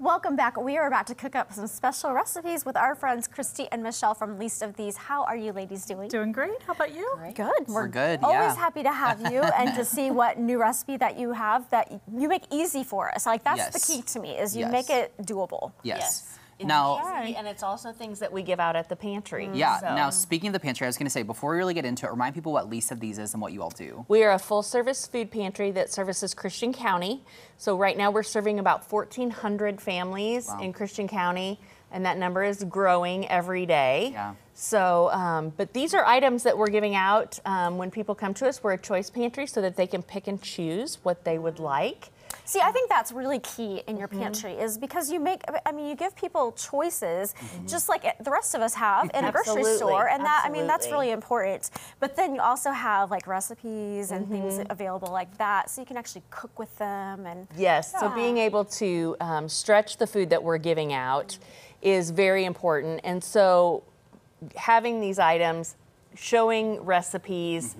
Welcome back. We are about to cook up some special recipes with our friends Christy and Michelle from Least of These. How are you ladies doing? Doing great. How about you? Great. Good. We're good, always happy to have you and to see what new recipe that you have that you make easy for us. Like that's the key to me is you make it doable. Yes. It's now, easy, and it's also things that we give out at the pantry. Yeah, So. now speaking of the pantry, I was gonna say, before we really get into it, remind people what Least of These is and what you all do. We are a full-service food pantry that services Christian County. So right now we're serving about 1,400 families in Christian County, and that number is growing every day. Yeah. So, but these are items that we're giving out when people come to us. We're a choice pantry so that they can pick and choose what they would like. See, I think that's really key in your pantry is because you make, I mean, you give people choices just like the rest of us have in a grocery store. And that, I mean, that's really important. But then you also have like recipes and things available like that so you can actually cook with them. And yes, so being able to stretch the food that we're giving out is very important. And so having these items, showing recipes,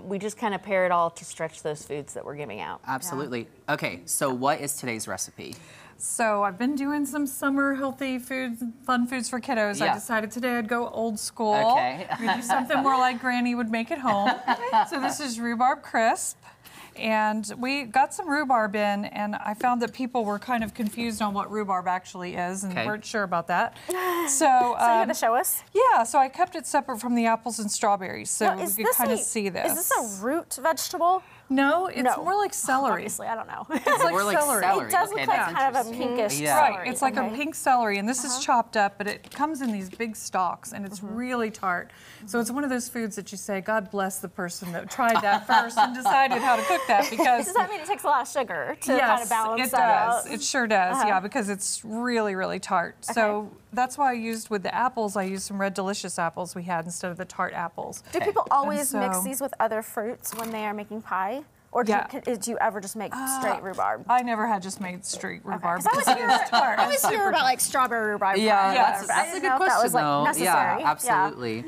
we just kind of pair it all to stretch those foods that we're giving out. Absolutely. Okay, so what is today's recipe? So I've been doing some summer healthy foods, fun foods for kiddos. I decided today I'd go old school. Okay. We'd do something more like Granny would make at home. So this is rhubarb crisp. And we got some rhubarb in, and I found that people were kind of confused on what rhubarb actually is and weren't sure about that. So, so you had to show us? Yeah, so I kept it separate from the apples and strawberries, so we could kind of see this. Is this a root vegetable? No, it's more like celery. Obviously, I don't know. It's like more like celery. It does look like kind of a pinkish celery. Right, it's like a pink celery, and this is chopped up, but it comes in these big stalks, and it's really tart. So it's one of those foods that you say, God bless the person that tried that first and decided how to cook that, because... Does that mean it takes a lot of sugar to kind of balance that out? Yes, it sure does, yeah, because it's really, really tart. So that's why I used with the apples, I used some Red Delicious apples we had instead of the tart apples. Do people always mix these with other fruits when they are making pie? Or do you ever just make straight rhubarb? I never had just made straight rhubarb. I always hear about like strawberry rhubarb. Yeah, that's a good question though. Necessary. Yeah, absolutely.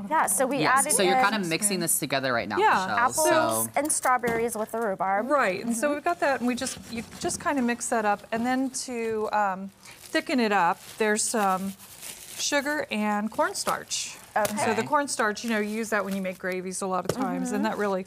Yeah, so we added so you're kind of mixing this together right now, Michelle. Apples and strawberries with the rhubarb. Right, and so we've got that, and you just kind of mix that up, and then to thicken it up, there's some sugar and cornstarch. Okay. So the cornstarch, you use that when you make gravies a lot of times, and that really,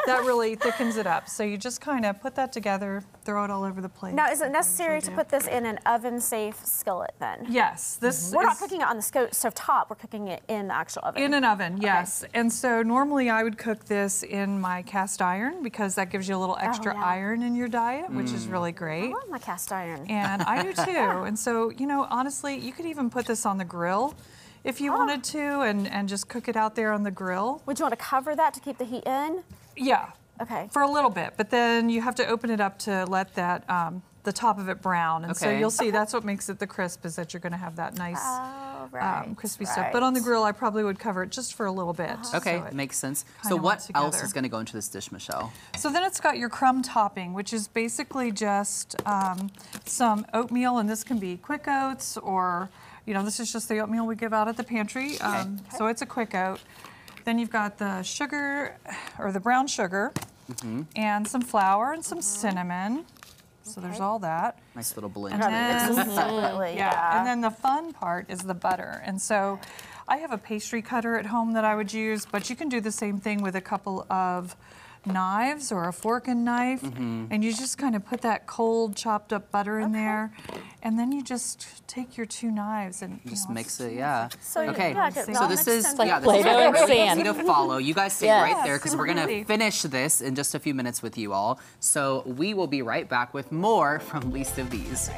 that really thickens it up. So you just kind of put that together, throw it all over the plate. Now, is it necessary to put this in an oven-safe skillet then? Yes. We're not cooking it on the stove top, we're cooking it in the actual oven. In an oven, yes. And so normally I would cook this in my cast iron because that gives you a little extra iron in your diet, which is really great. I love my cast iron. And I do too. And so, honestly, you could even put this on the grill if you wanted to, and just cook it out there on the grill. Would you want to cover that to keep the heat in? Yeah. Okay. For a little bit, but then you have to open it up to let that the top of it brown, and so you'll see that's what makes it the crisp, is that you're going to have that nice crispy stuff. But on the grill, I probably would cover it just for a little bit. Okay, makes sense. So what else is going to go into this dish, Michelle? So then it's got your crumb topping, which is basically just some oatmeal, and this can be quick oats or this is just the oatmeal we give out at the pantry. So it's a quick oat. Then you've got the sugar, or the brown sugar, and some flour and some cinnamon. So there's all that. Nice little blend. And then, and then the fun part is the butter. And so I have a pastry cutter at home that I would use, but you can do the same thing with a couple of knives or a fork and knife, and you just kind of put that cold chopped up butter in there, and then you just take your two knives and just mix it, So, so this is like this is and really sand. easy to follow. You guys stay right there because we're gonna finish this in just a few minutes with you all. So we will be right back with more from Least of These.